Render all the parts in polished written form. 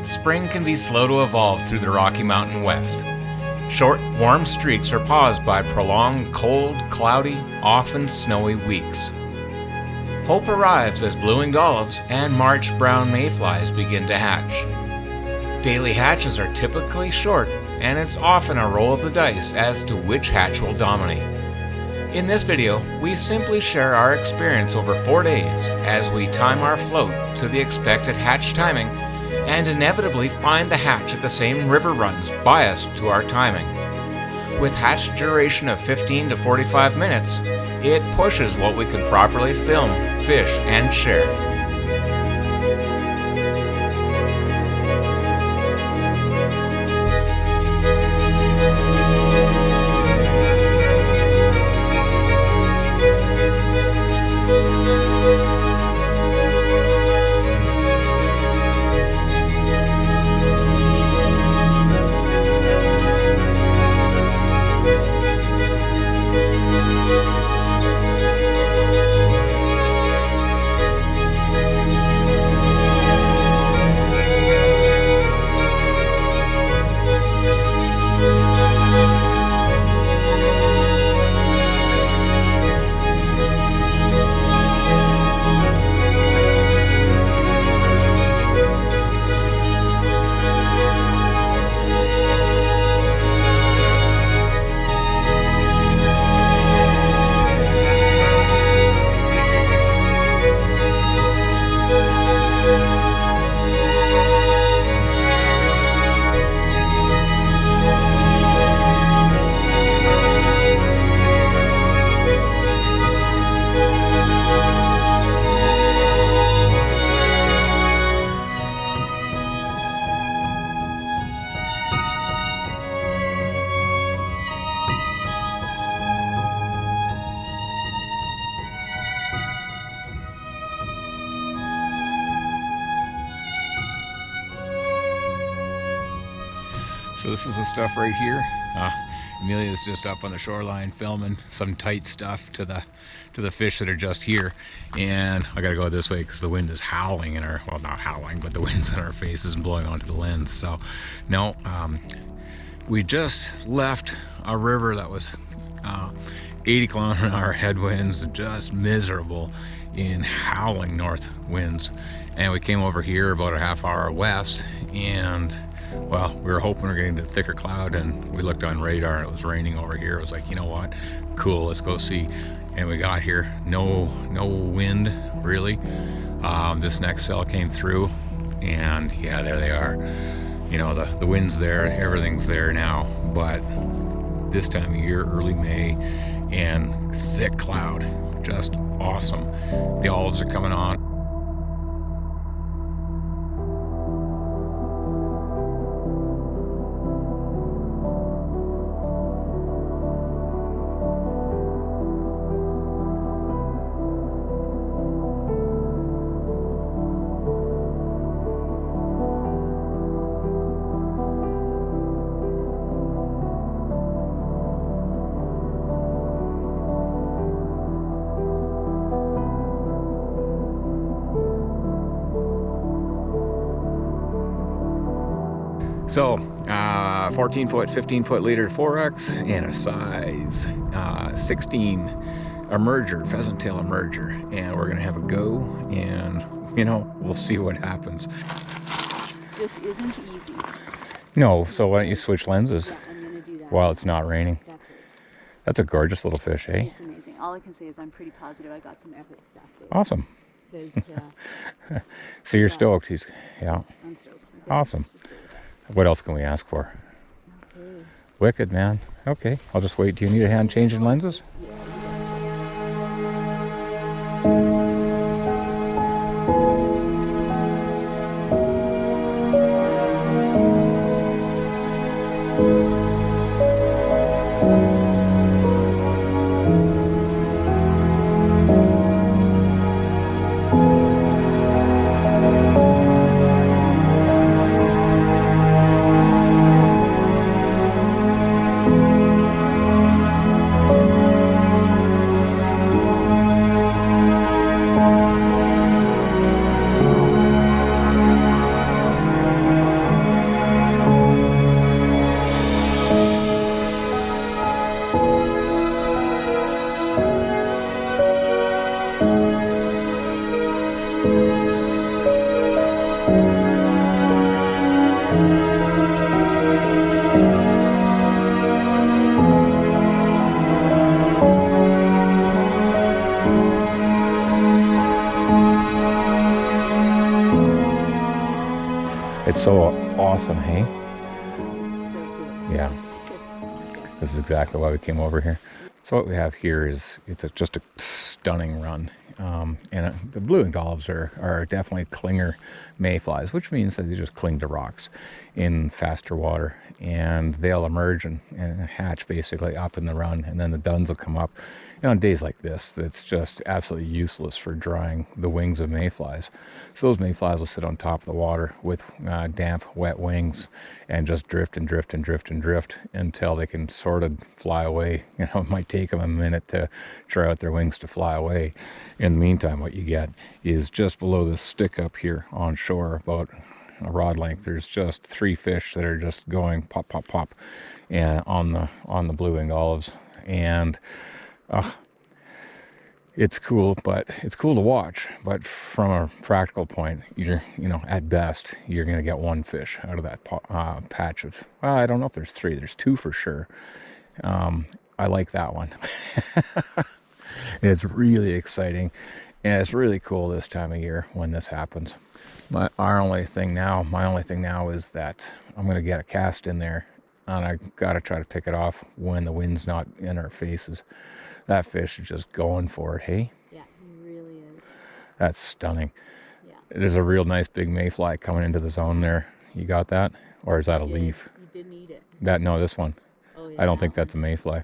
spring can be slow to evolve through the Rocky Mountain West. Short, warm streaks are paused by prolonged, cold, cloudy, often snowy weeks. Hope arrives as blue-winged olives and March brown mayflies begin to hatch. Daily hatches are typically short, and it's often a roll of the dice as to which hatch will dominate. In this video, we simply share our experience over 4 days as we time our float to the expected hatch timing and inevitably find the hatch at the same river runs biased to our timing. With hatch duration of 15 to 45 minutes, it pushes what we can properly film, fish, and share. So this is the stuff right here. Amelia's just up on the shoreline filming some tight stuff to the fish that are just here, and I gotta go this way because the wind is howling in our, well, not howling, but the wind's in our faces and blowing onto the lens. So no, we just left a river that was 80 km/h headwinds, just miserable in howling north winds, and we came over here about a half hour west, and well, we were hoping we were getting to thicker cloud, and we looked on radar and it was raining over here. It was like, you know what, cool, let's go see. And we got here, no wind really. This next cell came through, and yeah, there they are. You know, the wind's there, everything's there now, but this time of year, early May, and thick cloud, just awesome. The olives are coming on. So 14 foot, 15 foot leader 4X and a size 16 emerger, pheasant tail emerger, and we're gonna have a go, and you know, we'll see what happens. This isn't easy. No, so why don't you switch lenses? Yeah, I'm gonna do that while it's not raining. That's a gorgeous little fish, eh? It's amazing. All I can say is I'm pretty positive I got some epic stuff there. Awesome. So you're stoked. Yeah. I'm stoked. Awesome. What else can we ask for? Okay. Wicked, man. Okay, I'll just wait. Do you need a hand changing lenses? It's so awesome, hey? So cool. Yeah. This is exactly why we came over here. So what we have here is just a stunning run. The blue-winged olives are definitely clinger mayflies, which means that they just cling to rocks in faster water. And they'll emerge and hatch basically up in the run, and then the duns will come up. And on days like this, it's just absolutely useless for drying the wings of mayflies. So those mayflies will sit on top of the water with damp, wet wings and just drift and drift and drift and drift until they can sort of fly away. You know, it might take them a minute to try out their wings to fly away. In the meantime, what you get is just below the stick up here on shore, about a rod length, there's just 3 fish that are just going pop, pop, pop, and on the blue-winged olives. And it's cool, but it's cool to watch. But from a practical point, at best, you're going to get 1 fish out of that patch of, well, I don't know if there's 3, there's 2 for sure. I like that one. It's really exciting, and it's really cool this time of year when this happens. My only thing now is that I'm going to get a cast in there, and I got to try to pick it off when the wind's not in our faces. That fish is just going for it, hey? Yeah, he really is. That's stunning. Yeah. There's a real nice big mayfly coming into the zone there. You got that? Or is that a leaf? You didn't eat it. No, this one. Oh, yeah, I don't think that's a mayfly.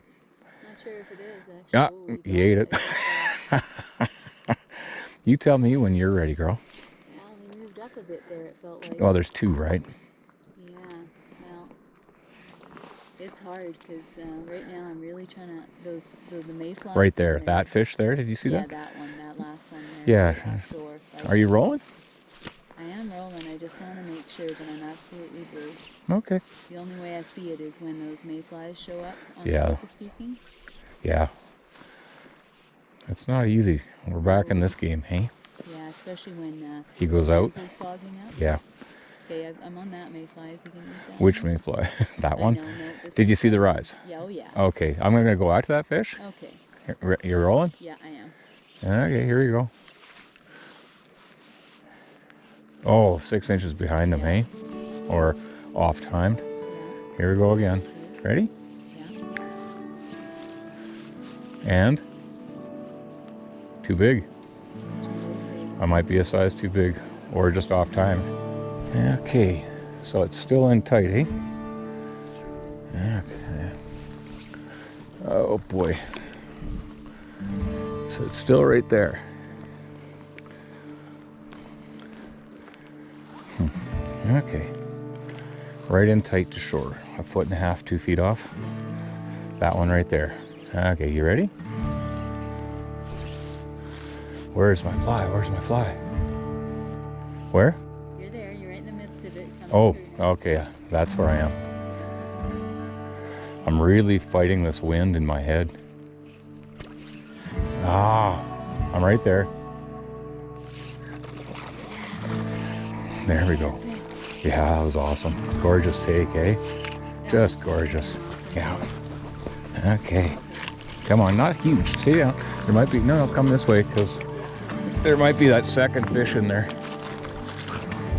Not sure if it is, actually. Yeah, Oh, he ate it. You tell me when you're ready, girl. Yeah, we moved up a bit there, it felt like. Well, there's 2, right? Yeah, well, it's hard because right now I'm really trying to, the mayflies. Right there, that fish there, did you see that? Yeah, that one, that last one there. Yeah. Offshore. Are you rolling? I am rolling, I just want to make sure that I'm absolutely bruised. Okay. The only way I see it is when those mayflies show up on Yeah. the speaking. Yeah. It's not easy. We're back in this game, hey? Yeah, especially when He goes out. is fogging up. Yeah. Okay, I'm on that mayfly. Is he gonna eat that? Which mayfly? That one? I know, no, this Did you one's see the fine. rise? Yeah, oh yeah. Okay, I'm going to go out to that fish. Okay. You're rolling? Yeah, I am. Okay, here we go. Oh, 6 inches behind him, Yeah. hey? Or off timed. Yeah. Here we go again. Ready? Yeah. And? Too big. I might be a size too big, or just off time. Okay, so it's still in tight, eh? Okay. Oh boy. So it's still right there. Okay. Right in tight to shore. 1.5 feet, 2 feet off. That one right there. Okay, you ready? Where's my fly? Where's my fly? Where? You're there. You're right in the midst of it. Oh, okay. That's where I am. I'm really fighting this wind in my head. I'm right there. There we go. Yeah, that was awesome. Gorgeous take, eh? Just gorgeous. Yeah. Okay. Come on, not huge. See, there might be, no, come this way, because there might be that second fish in there.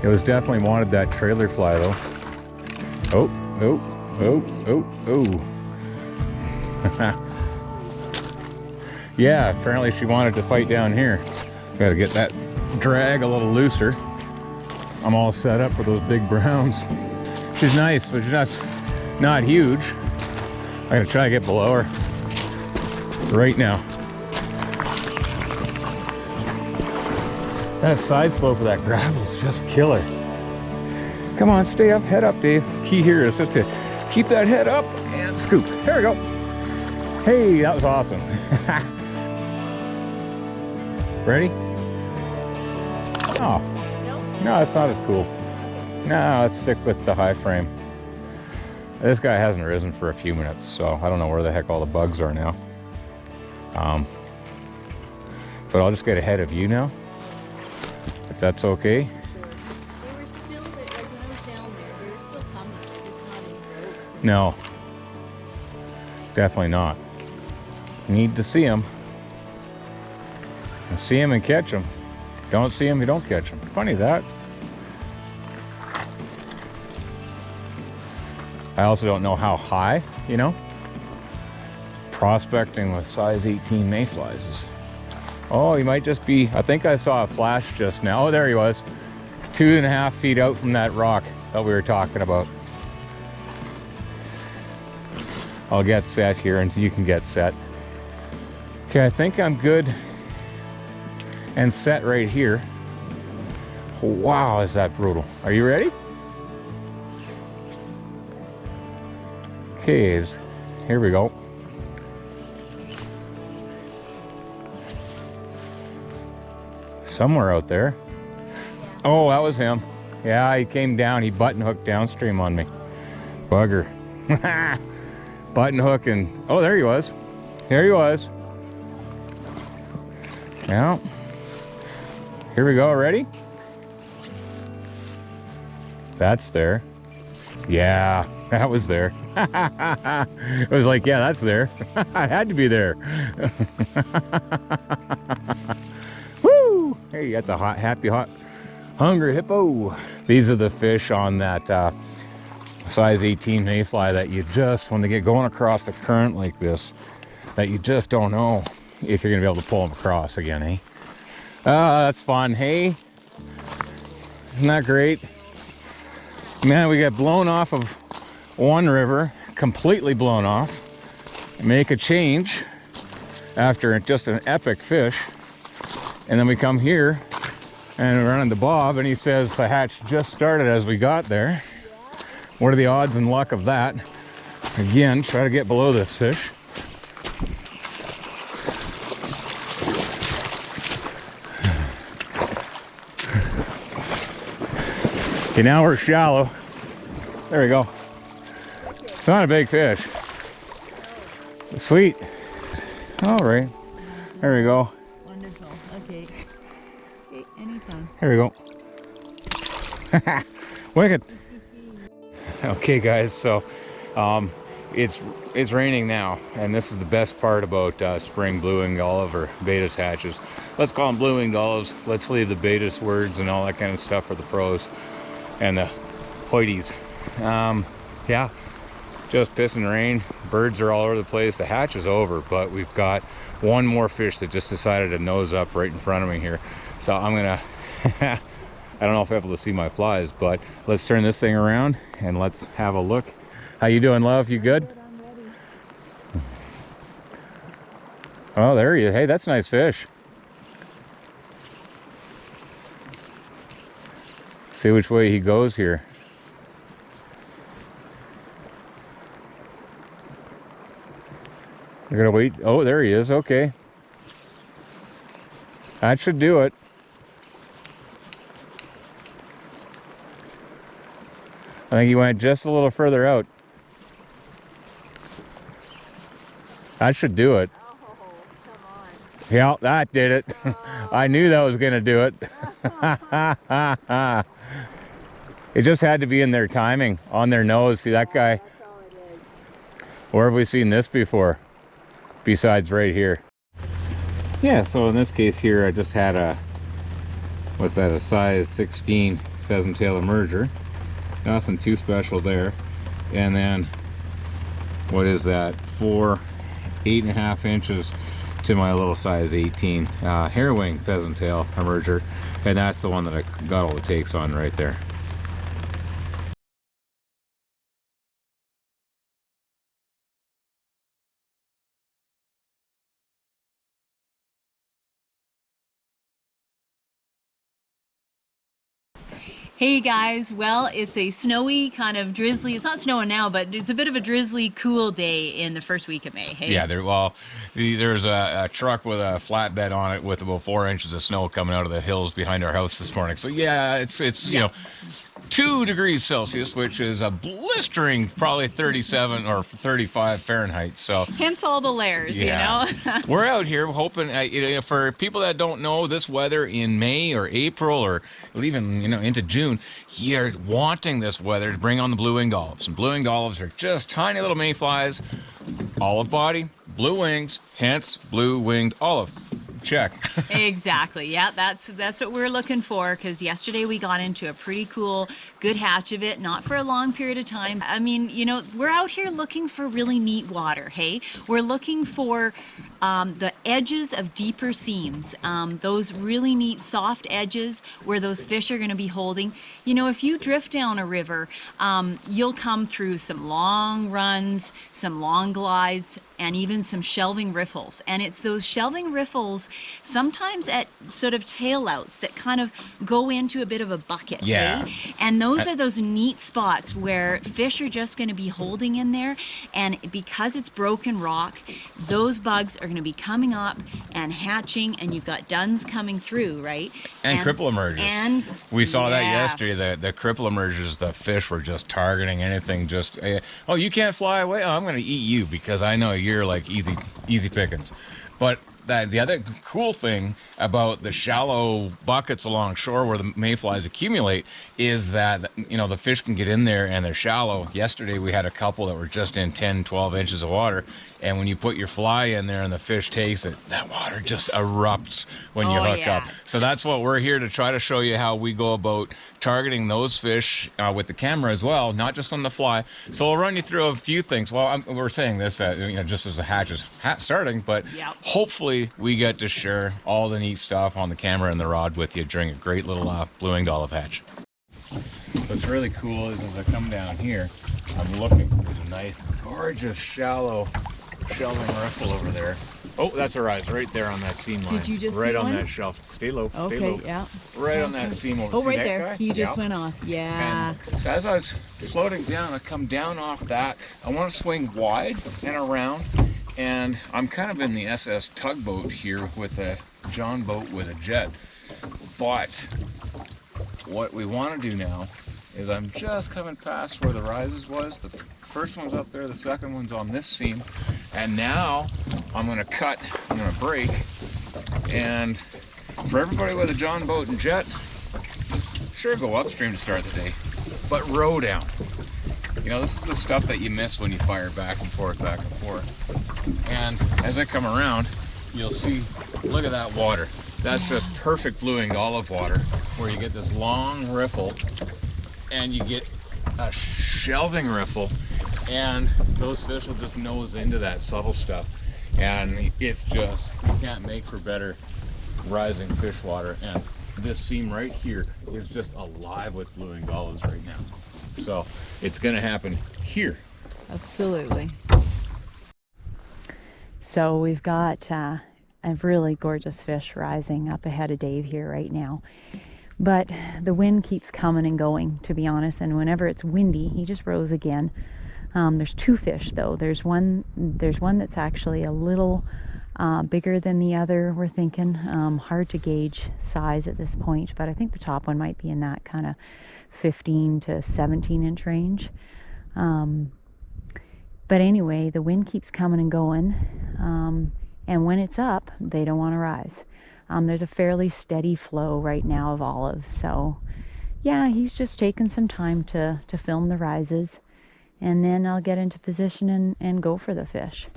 It was definitely wanted that trailer fly, though. Oh. Yeah, apparently she wanted to fight down here. Got to get that drag a little looser. I'm all set up for those big browns. She's nice, but she's not huge. I'm gonna try to get below her right now. That side slope of that gravel is just killer. Come on, stay up, head up, Dave. Key here is just to keep that head up and scoop. There we go. Hey, that was awesome. Ready? Oh, no, it's not as cool. No, let's stick with the high frame. This guy hasn't risen for a few minutes, so I don't know where the heck all the bugs are now. But I'll just get ahead of you now, if that's okay. They were still, like when I was down there, they were still coming. They're just not in the road. No, definitely not. Need to see them. See them and catch them. Don't see them, you don't catch them. Funny that. I also don't know how high, you know. Prospecting with size 18 mayflies is... Oh, he might just be... I think I saw a flash just now. Oh, there he was. 2.5 feet out from that rock that we were talking about. I'll get set here until you can get set. Okay, I think I'm good and set right here. Wow, is that brutal. Are you ready? Okay, here we go. Somewhere out there. Oh, that was him. Yeah, he came down. He button hooked downstream on me. Bugger. Button hook and... Oh, there he was. There he was. Now, here we go. Ready? That's there. Yeah, that was there. It was like, yeah, that's there. I had to be there. Woo! Hey, that's a hot, happy, hot, hungry hippo. These are the fish on that size 18 mayfly that you just, when they get going across the current like this, that you just don't know if you're gonna be able to pull them across again, eh? That's fun. Hey, isn't that great? Man, we got blown off of one river, completely blown off. Make a change after just an epic fish. And then we come here and we run into Bob and he says the hatch just started as we got there. What are the odds and luck of that? Again, try to get below this fish. Okay, now we're shallow. There we go. It's not a big fish. Sweet. All right. There we go. Wonderful. Okay. Okay, anytime. Here we go. Wicked. Okay, guys. So, it's raining now, and this is the best part about spring blue-winged olive or Baetis hatches. Let's call them blue-winged olives. Let's leave the Baetis words and all that kind of stuff for the pros and the hoities. Yeah, just pissing rain. Birds are all over the place. The hatch is over, but we've got one more fish that just decided to nose up right in front of me here. So I'm gonna I don't know if I'm able to see my flies, but let's turn this thing around and let's have a look. How you doing, love? You good? I'm ready. Oh, there you. Hey, that's a nice fish. See which way he goes here. We're gonna wait. Oh, there he is. Okay, that should do it. I think he went just a little further out. That should do it. Oh, come on. Yeah, that did it. I knew that was gonna do it. It just had to be in their timing, on their nose. See that guy? That's all it is. Where have we seen this before? Besides right here. Yeah, so in this case here, I just had a, what's that, a size 16 pheasant tail emerger. Nothing too special there. And then, what is that? 8.5 inches to my little size 18 hair wing pheasant tail emerger. And that's the one that I got all the takes on right there. Hey guys, well, it's a snowy, kind of drizzly, it's not snowing now, but it's a bit of a drizzly, cool day in the first week of May. Hey? Yeah, there's a truck with a flatbed on it with about 4 inches of snow coming out of the hills behind our house this morning. So yeah, it's you know, 2 degrees Celsius, which is a blistering probably 37 or 35 Fahrenheit. So Hence all the layers, yeah. You know? We're out here hoping, for people that don't know, this weather in May or April or even, into June, you're wanting this weather to bring on the blue-winged olives. And blue-winged olives are just tiny little mayflies, olive body, blue wings, hence blue-winged olive. check. Exactly. Yeah, that's what we're looking for, because yesterday we got into a pretty cool, good hatch of it, not for a long period of time. I mean, you know, we're out here looking for really neat water, hey? We're looking for the edges of deeper seams, those really neat soft edges where those fish are going to be holding. You know, if you drift down a river, you'll come through some long runs, some long glides, and even some shelving riffles. And it's those shelving riffles, sometimes at sort of tail outs, that kind of go into a bit of a bucket. Yeah. Hey? And those are those neat spots where fish are just going to be holding in there. And because it's broken rock, those bugs are going to be coming up and hatching, and you've got duns coming through, right? And cripple emerges. And we saw that yesterday. The cripple emerges, the fish were just targeting anything. Just, oh, you can't fly away. Oh, I'm going to eat you because I know you're like easy pickings. But the other cool thing about the shallow buckets along shore where the mayflies accumulate is that, you know, the fish can get in there and they're shallow. Yesterday we had a couple that were just in 10, 12 inches of water. And when you put your fly in there and the fish takes it, that water just erupts when you hook up. So that's what we're here to try to show you, how we go about targeting those fish with the camera as well, not just on the fly. So we'll run you through a few things. Well, we're saying this, you know, just as the hatch is starting, but hopefully we get to share all the neat stuff on the camera and the rod with you during a great little blue-winged olive hatch. What's really cool is as I come down here, I'm looking. There's a nice, gorgeous, shallow shelving riffle over there. Oh, that's a rise right there on that seam line. Did you just right see on one? that shelf? Stay low. Okay, stay low. yeah. Right on that seam over. Oh, See right that there. guy? He just went off. Yeah. And so as I was floating down, I come down off that. I want to swing wide and around, and I'm kind of in the SS tugboat here with a John boat with a jet. But what we want to do now is I'm just coming past where the rises was. The first one's up there, the second one's on this seam, and now I'm going to cut, I'm going to break, and for everybody with a John boat and jet, sure, go upstream to start the day, but row down. You know, this is the stuff that you miss when you fire back and forth, and as I come around, you'll see, look at that water. That's just perfect blue-winged olive water, where you get this long riffle and you get a shelving riffle, and those fish will just nose into that subtle stuff, and it's just, you can't make for better rising fish water. And this seam right here is just alive with blue-winged olives right now, so it's going to happen here. Absolutely. So we've got a really gorgeous fish rising up ahead of Dave here right now. But the wind keeps coming and going, to be honest, and whenever it's windy, he just rose again. There's two fish though. There's one that's actually a little bigger than the other, we're thinking. Hard to gauge size at this point, but I think the top one might be in that kind of 15 to 17 inch range. But anyway, the wind keeps coming and going, and when it's up, they don't want to rise. There's a fairly steady flow right now of olives, so yeah, he's just taking some time to film the rises, and then I'll get into position and go for the fish.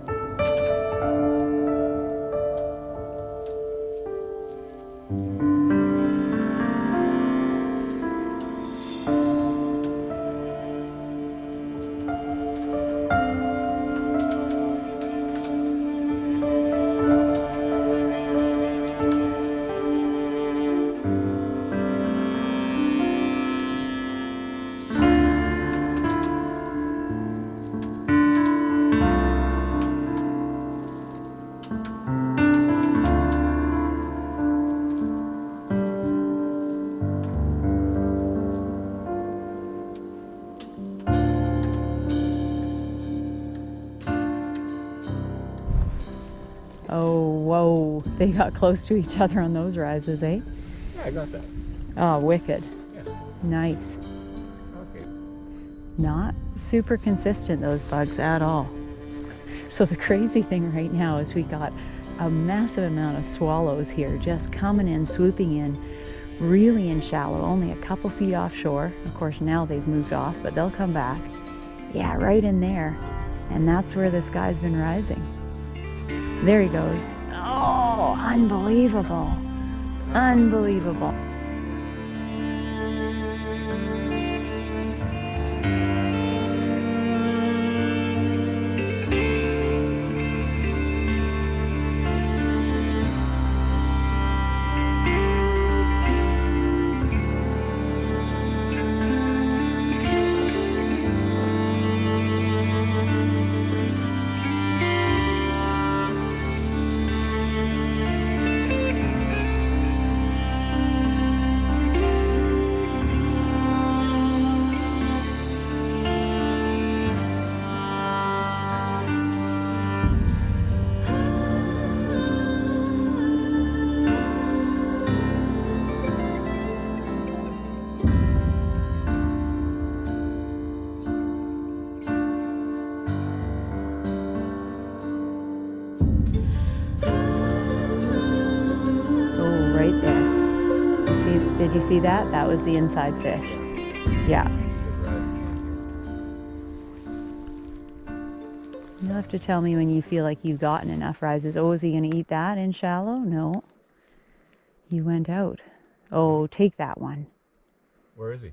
Oh, whoa, they got close to each other on those rises, eh? Yeah, I got that. Oh, wicked. Yeah. Nice. Okay. Not super consistent, those bugs, at all. So the crazy thing right now is we got a massive amount of swallows here just coming in, swooping in, really in shallow, only a couple feet offshore. Of course, now they've moved off, but they'll come back. Yeah, right in there. And that's where this guy's been rising. There he goes. Oh, Oh, unbelievable. Unbelievable. Did you see that? That was the inside fish. Yeah. You'll have to tell me when you feel like you've gotten enough rises. Oh, is he going to eat that in shallow? No. He went out. Oh, take that one. Where is he?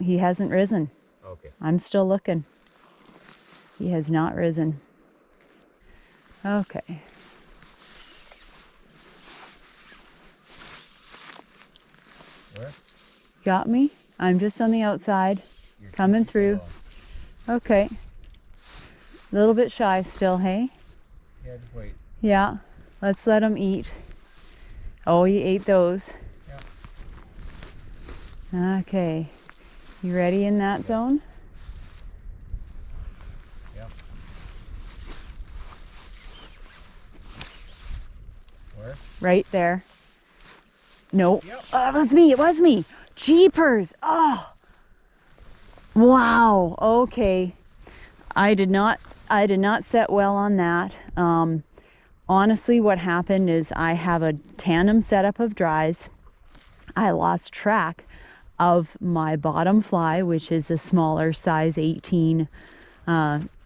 He hasn't risen. Okay. I'm still looking. He has not risen. Okay. Where? Got me? I'm just on the outside, coming through. Okay. A little bit shy still, hey? Yeah, just wait. Yeah. Let's let him eat. Oh, he ate those. Yeah. Okay. You ready in that zone? Yeah. Where? Right there. No. Yep. Oh, it was me. It was me. Jeepers. Oh. Wow. Okay. I did not set well on that. Honestly, what happened is I have a tandem setup of dries. I lost track of my bottom fly, which is a smaller size 18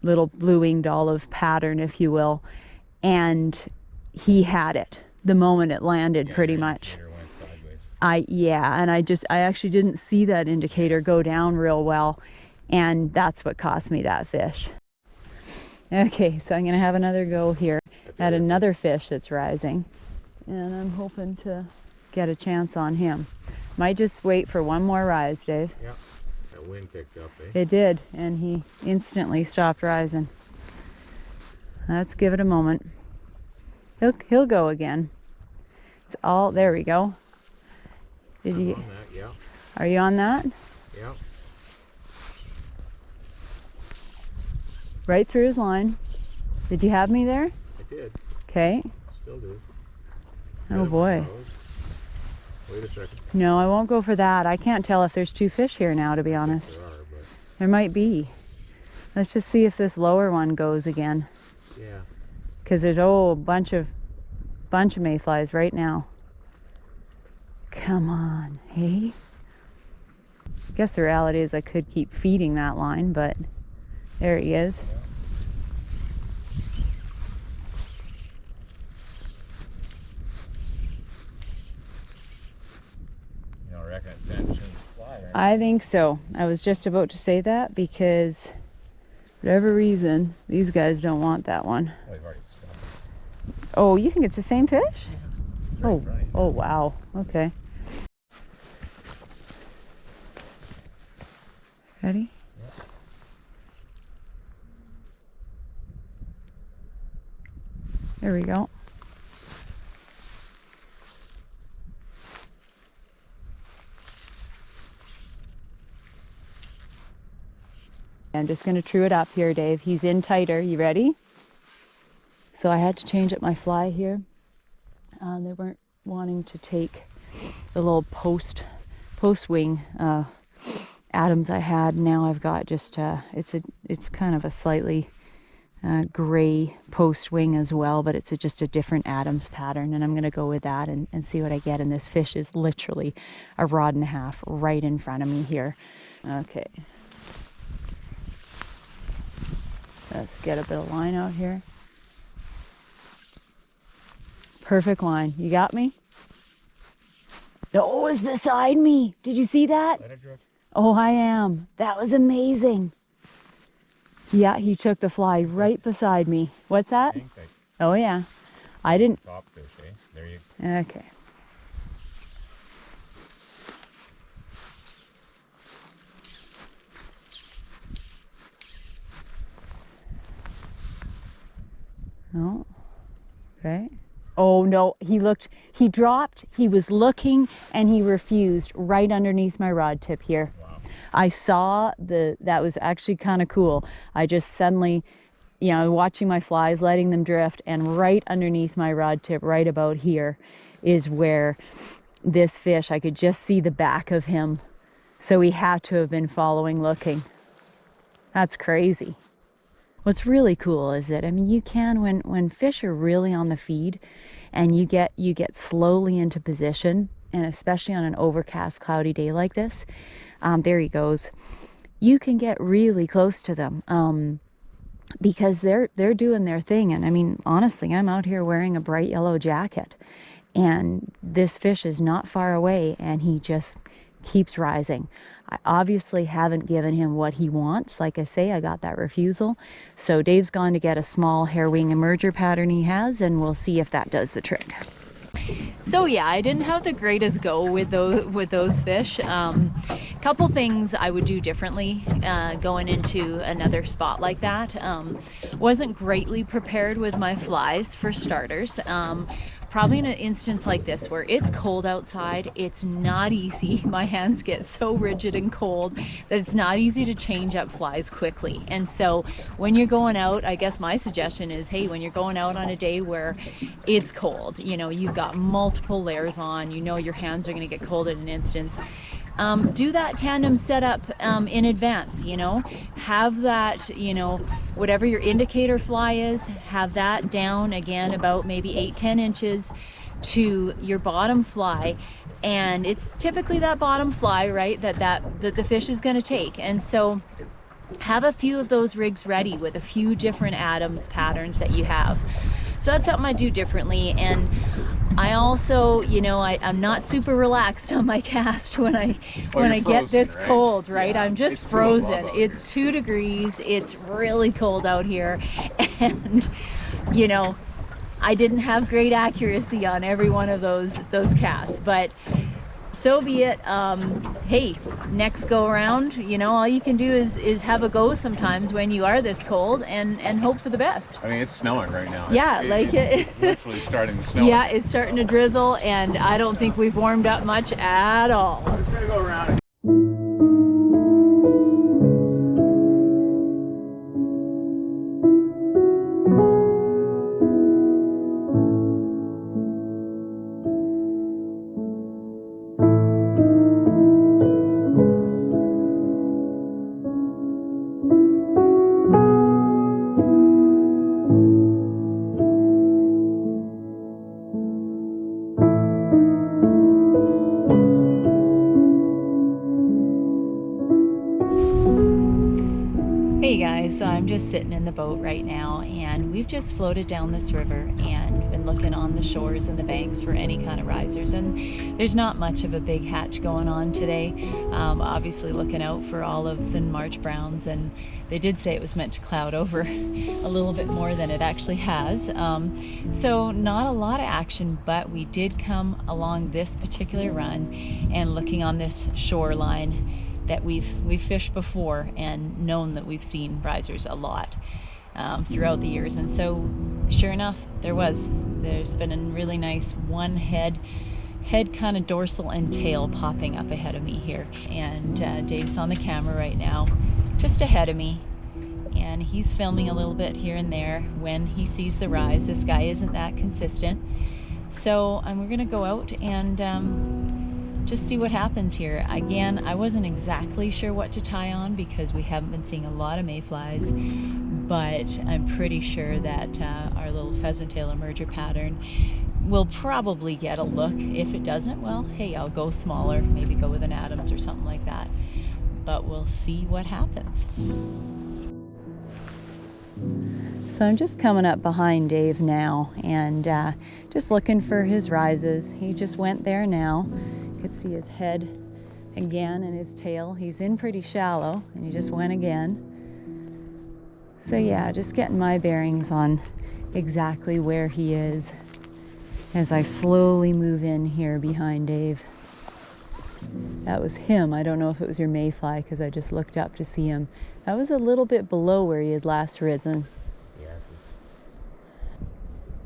little blue-winged olive pattern, if you will. And he had it the moment it landed, pretty much. I actually didn't see that indicator go down real well, and that's what cost me that fish. Okay, so I'm gonna have another go here at another fish that's rising, and I'm hoping to get a chance on him. Might just wait for one more rise, Dave. Yeah, that wind picked up, eh? It did, and he instantly stopped rising. Let's give it a moment. He'll go again. It's all, there we go. I'm on that, yeah. Are you on that? Yeah. Right through his line. Did you have me there? I did. Okay. Still do. Oh boy. Wait a second. No, I won't go for that. I can't tell if there's two fish here now, to be honest. There are, but... There might be. Let's just see if this lower one goes again. Yeah. Because there's a bunch of mayflies right now. Come on, hey? I guess the reality is I could keep feeding that line, but there he is. You don't reckon it's that soon fly, right? I think so. I was just about to say that because for whatever reason, these guys don't want that one. Oh, you've already stopped. Oh, you think it's the same fish? Yeah. Oh, Right. oh wow. Okay. Ready? Yeah. There we go. I'm just going to true it up here, Dave. He's in tighter. You ready? So I had to change up my fly here. They weren't wanting to take the little post wing Adams I had. Now I've got just it's kind of a slightly gray post wing as well, but it's just a different Adams pattern, and I'm going to go with that and see what I get. And this fish is literally a rod and a half right in front of me here. Okay. Let's get a bit of line out here. Perfect line. You got me? Oh, it was beside me. Did you see that? Oh, I am. That was amazing. Yeah, he took the fly right beside me. What's that? Oh, yeah. I didn't. Top fish, eh? There you go. Okay. Oh, okay. Oh no, he dropped, he was looking, and he refused right underneath my rod tip here. Wow. I saw that was actually kind of cool. I just suddenly, watching my flies, letting them drift, and right underneath my rod tip, right about here, is where this fish, I could just see the back of him. So he had to have been following, looking. That's crazy. What's really cool is that, I mean, you can, when fish are really on the feed and you get slowly into position, and especially on an overcast, cloudy day like this, there he goes, you can get really close to them because they're doing their thing. And I mean, honestly, I'm out here wearing a bright yellow jacket and this fish is not far away and he just keeps rising. I obviously haven't given him what he wants. Like I say, I got that refusal. So Dave's gone to get a small hair wing emerger pattern he has, and we'll see if that does the trick. So yeah, I didn't have the greatest go with those fish. Couple things I would do differently going into another spot like that. Wasn't greatly prepared with my flies for starters. Probably in an instance like this where it's cold outside, it's not easy. My hands get so rigid and cold that it's not easy to change up flies quickly. And so when you're going out, I guess my suggestion is, hey, when you're going out on a day where it's cold, you've got multiple layers on, your hands are going to get cold in an instance. Do that tandem setup in advance, have that, whatever your indicator fly is, have that down again about maybe 8-10 inches to your bottom fly. And it's typically that bottom fly, right, that the fish is going to take. And so have a few of those rigs ready with a few different Adams patterns that you have. So that's something I do differently. And I also, I'm not super relaxed on my cast when I get this right? cold, right? Yeah, I'm just frozen. It's 2 degrees. It's really cold out here. And, I didn't have great accuracy on every one of those casts, but so be it. Hey, next go around, all you can do is have a go sometimes when you are this cold and hope for the best. I mean, it's snowing right now. Yeah, it's literally starting to snow. Yeah, it's starting to drizzle, and I don't think we've warmed up much at all. I'm just gonna go around. Hey guys, so I'm just sitting in the boat right now, and we've just floated down this river and been looking on the shores and the banks for any kind of risers, and there's not much of a big hatch going on today. Obviously looking out for olives and March browns, and they did say it was meant to cloud over a little bit more than it actually has. So not a lot of action, but we did come along this particular run and looking on this shoreline that we've fished before and known that we've seen risers a lot throughout the years. And so sure enough, there's been a really nice one head kind of dorsal and tail popping up ahead of me here. And Dave's on the camera right now just ahead of me, and he's filming a little bit here and there when he sees the rise. This guy isn't that consistent, so we're gonna go out and just see what happens here. Again, I wasn't exactly sure what to tie on because we haven't been seeing a lot of mayflies, but I'm pretty sure that our little pheasant tail emerger pattern will probably get a look. If it doesn't, well, hey, I'll go smaller, maybe go with an Adams or something like that, but we'll see what happens. So I'm just coming up behind Dave now and just looking for his rises. He just went there now. You could see his head again and his tail. He's in pretty shallow and he just went again. So yeah, just getting my bearings on exactly where he is as I slowly move in here behind Dave. That was him. I don't know if it was your mayfly because I just looked up to see him. That was a little bit below where he had last risen. Yeah,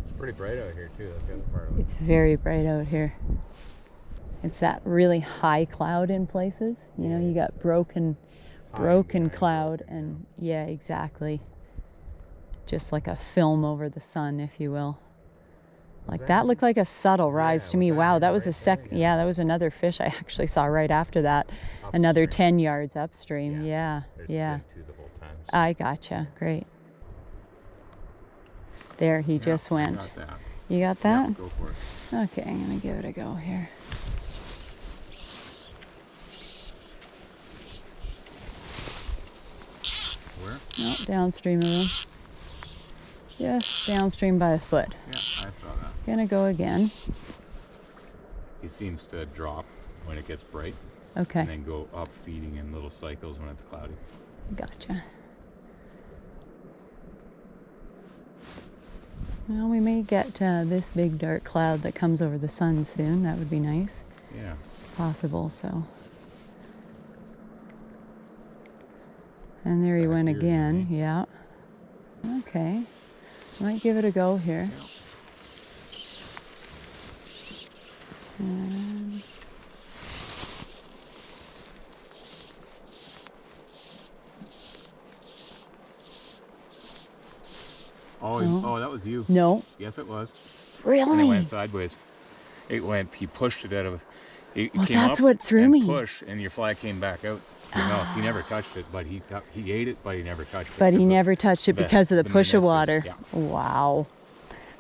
it's pretty bright out here too. That's the other part of it. It's very bright out here. It's that really high cloud in places. You know, you got broken cloud, and yeah, exactly. Just like a film over the sun, if you will. Like that looked like a subtle rise to me. Wow, that was yeah, that was another fish I actually saw right after that. Another 10 yards upstream. Yeah. I gotcha. Great. There he just went. You got that? Go for it. Okay, I'm gonna give it a go here. Where? No, downstream of him. Just downstream by a foot. Yeah, I saw that. Gonna go again. He seems to drop when it gets bright. Okay. And then go up, feeding in little cycles when it's cloudy. Gotcha. Well, we may get this big dark cloud that comes over the sun soon. That would be nice. Yeah. It's possible, so. And there he went again. Yeah. Okay. Might give it a go here. And oh, that was you. no. Yes, it was. Really? And it went sideways. He pushed it out of. Well, that's what threw me. Push, and your fly came back out your mouth. He never touched it, but he ate it, but he never touched it. But he never touched it because of the push of meniscus, water. yeah. Wow.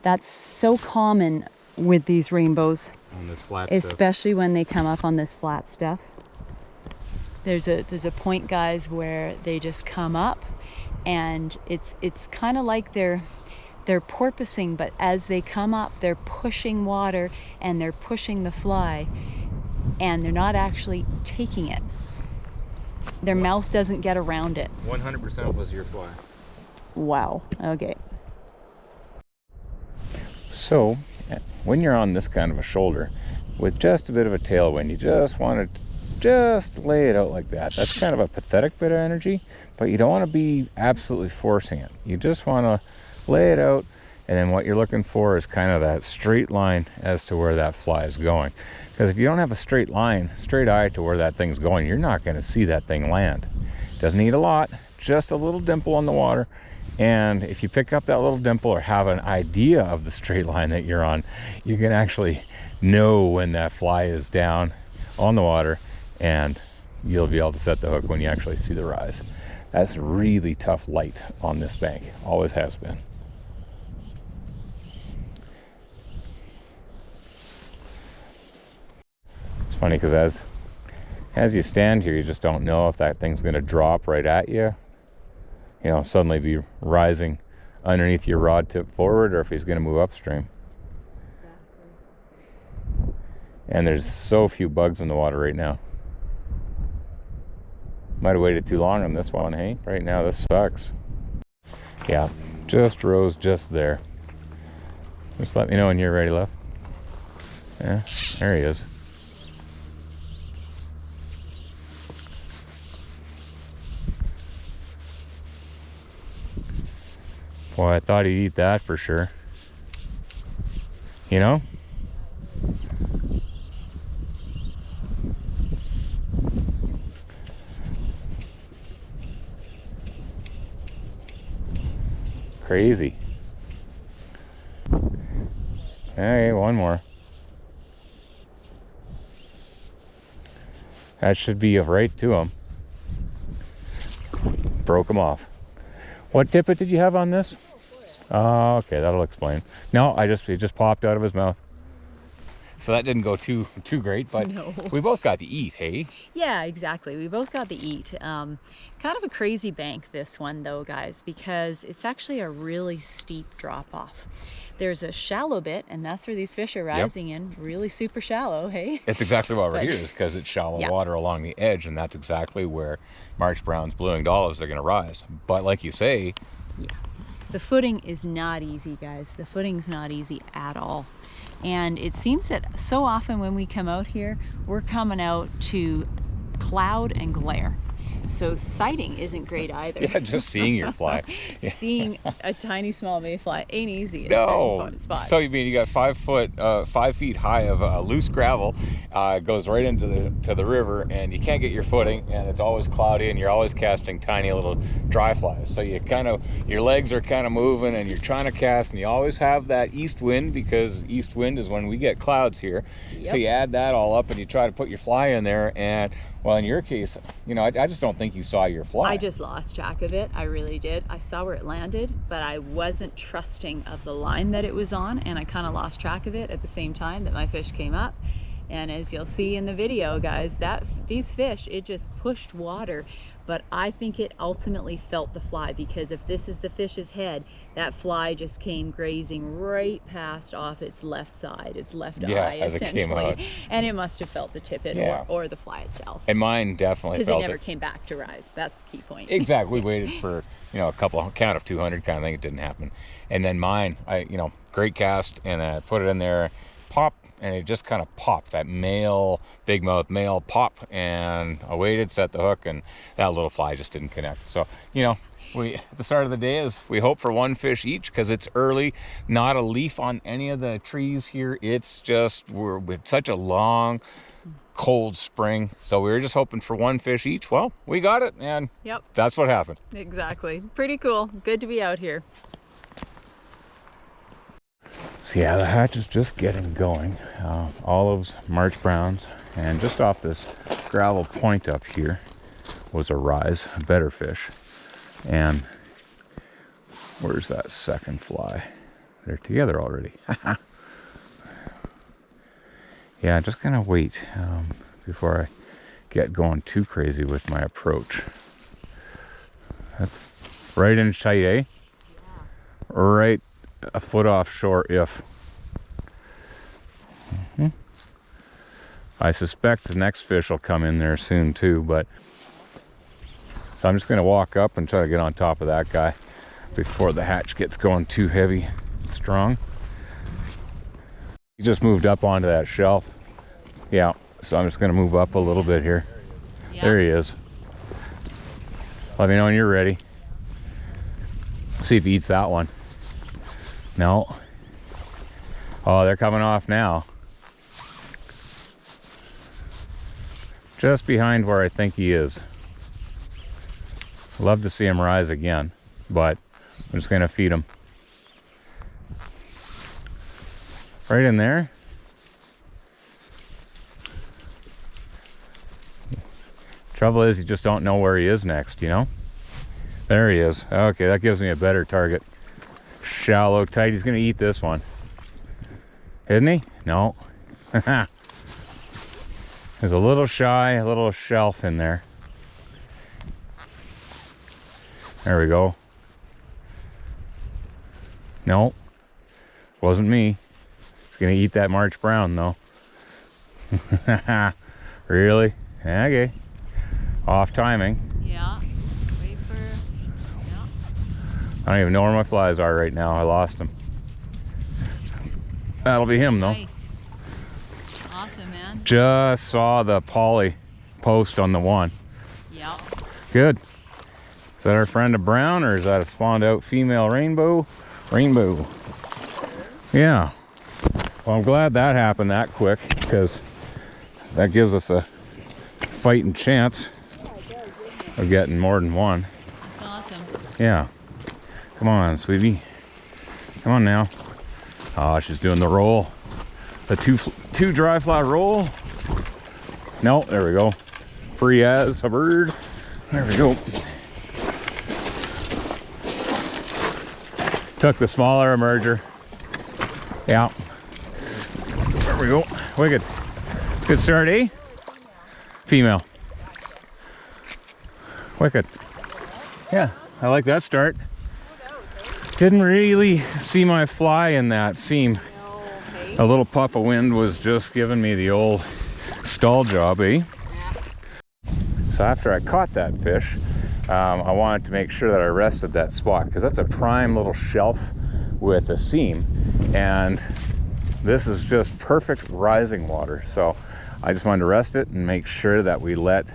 That's so common with these rainbows, On this flat stuff. especially when they come up on this flat stuff. There's a point, guys, where they just come up, and it's kind of like they're porpoising, but as they come up, they're pushing water and they're pushing the fly, and they're not actually taking it. Their mouth doesn't get around it. 100% was your fly. Wow. Okay. So, when you're on this kind of a shoulder, with just a bit of a tailwind, you just want to just lay it out like that. That's kind of a pathetic bit of energy, but you don't want to be absolutely forcing it. You just want to lay it out, and then what you're looking for is kind of that straight line as to where that fly is going. Because if you don't have a straight line, straight eye to where that thing's going, you're not going to see that thing land. It doesn't need a lot, just a little dimple on the water. And if you pick up that little dimple or have an idea of the straight line that you're on, you can actually know when that fly is down on the water, and you'll be able to set the hook when you actually see the rise. That's really tough light on this bank, always has been. It's funny because as you stand here, you just don't know if that thing's going to drop right at you. You know, suddenly be rising underneath your rod tip forward, or if he's going to move upstream. Exactly. And there's so few bugs in the water right now. Might have waited too long on this one, hey? Right now, this sucks. Yeah, just rose just there. Just let me know when you're ready, love. Yeah, there he is. Boy, I thought he'd eat that for sure. You know? Crazy. Okay, one more. That should be right to him. Broke him off. What tippet did you have on this? Oh, okay, that'll explain. No, it just popped out of his mouth. So that didn't go too great, but No. we both got to eat, hey? Yeah, exactly. We both got to eat. Kind of a crazy bank, this one though, guys, because it's actually a really steep drop off. There's a shallow bit, and that's where these fish are rising in, really super shallow, hey? It's exactly why we're But- here, is because it's shallow Yeah. water along the edge, and that's exactly where March browns, blue-winged olives are going to rise. But like you say, The footing is not easy, guys. The footing's not easy at all. And it seems that so often when we come out here, we're coming out to cloud and glare. So sighting isn't great either. yeah, just seeing your fly. Yeah. Seeing a tiny small mayfly ain't easy in No. certain spots. So you mean you got 5 feet high of loose gravel, goes right into the river, and you can't get your footing, and it's always cloudy, and you're always casting tiny little dry flies. So you your legs are kind of moving, and you're trying to cast, and you always have that east wind, because east wind is when we get clouds here. Yep. So you add that all up, and you try to put your fly in there, and well, in your case, you know, I just don't think you saw your fly. I just lost track of it. I really did. I saw where it landed, but I wasn't trusting of the line that it was on, and I kind of lost track of it at the same time that my fish came up. And as you'll see in the video, guys, these fish, it just pushed water, but I think it ultimately felt the fly, because if this is the fish's head, that fly just came grazing right past off its left side, its left eye, as it essentially. came out. And it must have felt the tippet or the fly itself. And mine definitely Because felt it never it. came back to rise. That's the key point. Exactly. We waited for, you know, a count of 200 kind of thing. It didn't happen. And then mine, great cast, and I put it in there, pop, and it just kind of popped, that big mouth male pop, and I waited, set the hook, and that little fly just didn't connect. So, at the start of the day is we hope for one fish each, because it's early, not a leaf on any of the trees here. It's just, with such a long, cold spring, so we were just hoping for one fish each. Well, we got it, and Yep. that's what happened. Exactly. Pretty cool. Good to be out here. So yeah, the hatch is just getting going. Olives, March browns, and just off this gravel point up here was a rise, a better fish. And where's that second fly? They're together already. Yeah, just gonna wait before I get going too crazy with my approach. That's right in tight, eh? Yeah. Right a foot offshore if. I suspect the next fish will come in there soon too, but so I'm just gonna walk up and try to get on top of that guy before the hatch gets going too heavy and strong. He just moved up onto that shelf. Yeah, so I'm just gonna move up a little bit here. Yeah. There he is. Let me know when you're ready. See if he eats that one. No. Oh, they're coming off now. Just behind where I think he is. Love to see him rise again, but I'm just gonna feed him. Right in there. Trouble is, you just don't know where he is next, you know? There he is. Okay, that gives me a better target. Shallow, tight. He's gonna eat this one. Isn't he? No. There's a little shy, a little shelf in there. There we go. No. Wasn't me. He's gonna eat that March brown though. Really? Okay. Off timing. Yeah. Wait for. Yeah. I don't even know where my flies are right now. I lost them. That'll be him though. Nice. Awesome, man. Just saw the poly post on the one. Yeah. Good. Is that our friend a brown, or is that a spawned out female rainbow? Rainbow. Yeah. Well, I'm glad that happened that quick, because that gives us a fighting chance of getting more than one. Awesome. Yeah. Come on, sweetie. Come on now. Oh, she's doing the roll. The two dry fly roll. No, there we go. Free as a bird. There we go. Took the smaller emerger. Yeah. There we go. Wicked. Good start, eh? Female. Wicked. Yeah, I like that start. Didn't really see my fly in that seam. A little puff of wind was just giving me the old stall job, eh? So after I caught that fish, I wanted to make sure that I rested that spot because that's a prime little shelf with a seam, and this is just perfect rising water. So I just wanted to rest it and make sure that we let,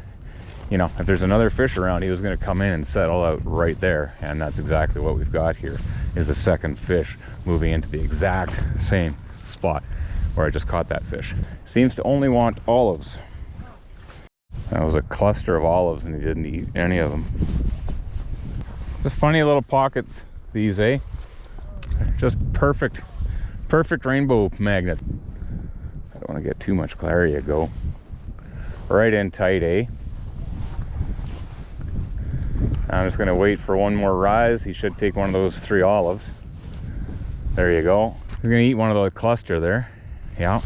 you know, if there's another fish around, he was going to come in and settle out right there, and that's exactly what we've got here, is a second fish moving into the exact same spot where I just caught that fish. Seems to only want olives. That was a cluster of olives and he didn't eat any of them. It's a funny little pockets, these, eh? Just perfect rainbow magnet. I don't want to get too much clarity. Go right in tight, eh? I'm just going to wait for one more rise. He should take one of those 3 olives. There you go. He's going to eat one of the cluster there. Yeah.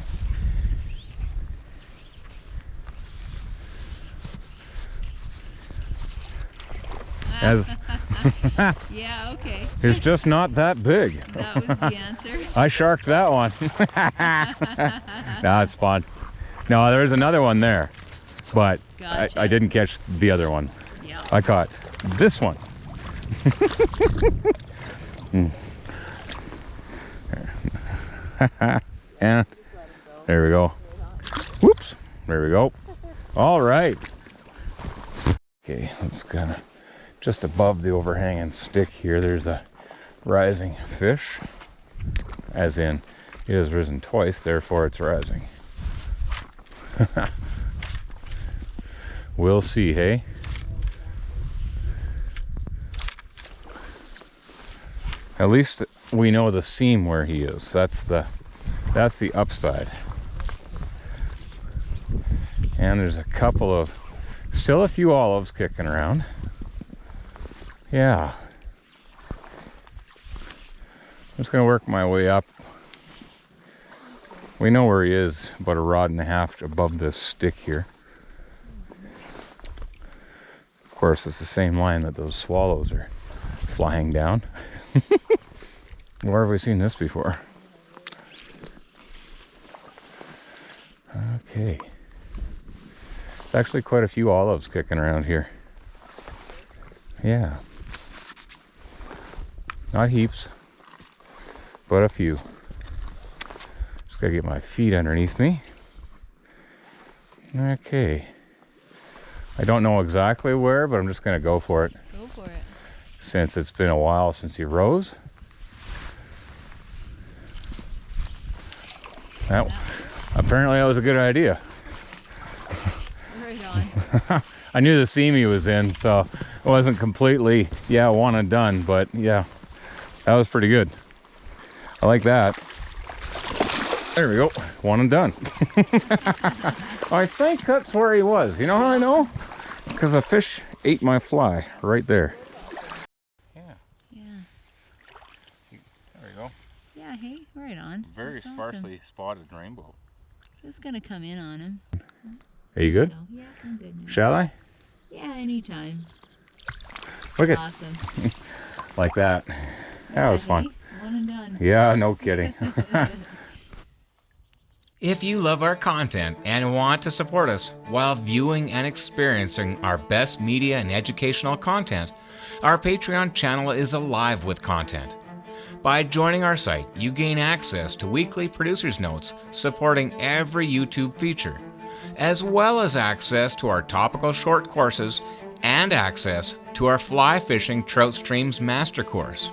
Yeah, okay. It's just not that big. That was the answer. I sharked that one. That's fun. No, there's another one there, but Gotcha. I didn't catch the other one. Yeah. I caught this one. And there we go. Whoops. There we go. All right. Okay, let's kind of just above the overhanging stick here, there's a rising fish, as in it has risen twice, therefore it's rising. We'll see, hey? At least we know the seam where he is. That's the upside. And there's a couple of, still a few olives kicking around. Yeah. I'm just gonna work my way up. We know where he is, about 1.5 rods above this stick here. Of course, it's the same line that those swallows are flying down. Where have we seen this before? Okay. There's actually quite a few olives kicking around here. Yeah. Not heaps, but a few. Just gotta get my feet underneath me. Okay. I don't know exactly where, but I'm just gonna go for it. Go for it. Since it's been a while since he rose. Well, apparently that was a good idea. Right on. I knew the seam he was in, so it wasn't completely, yeah, one and done, but yeah, that was pretty good. I like that. There we go, one and done. I think that's where he was. You know how I know? Because a fish ate my fly right there. Yeah. Yeah. There we go. Yeah, hey, right on. Very That's sparsely awesome. spotted rainbow. Just gonna come in on him. Are you good? No, yeah, I'm good now. Shall I? Yeah, anytime. Wicked. Awesome. Like that. That was fun. Hey, one and done. Yeah, no kidding. If you love our content and want to support us while viewing and experiencing our best media and educational content, our Patreon channel is alive with content. By joining our site, you gain access to weekly producer's notes supporting every YouTube feature, as well as access to our topical short courses and access to our fly fishing trout streams master course.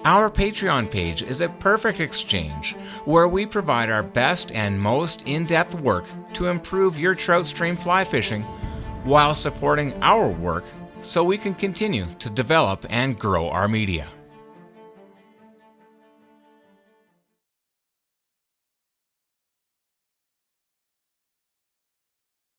Our Patreon page is a perfect exchange where we provide our best and most in-depth work to improve your trout stream fly fishing while supporting our work so we can continue to develop and grow our media.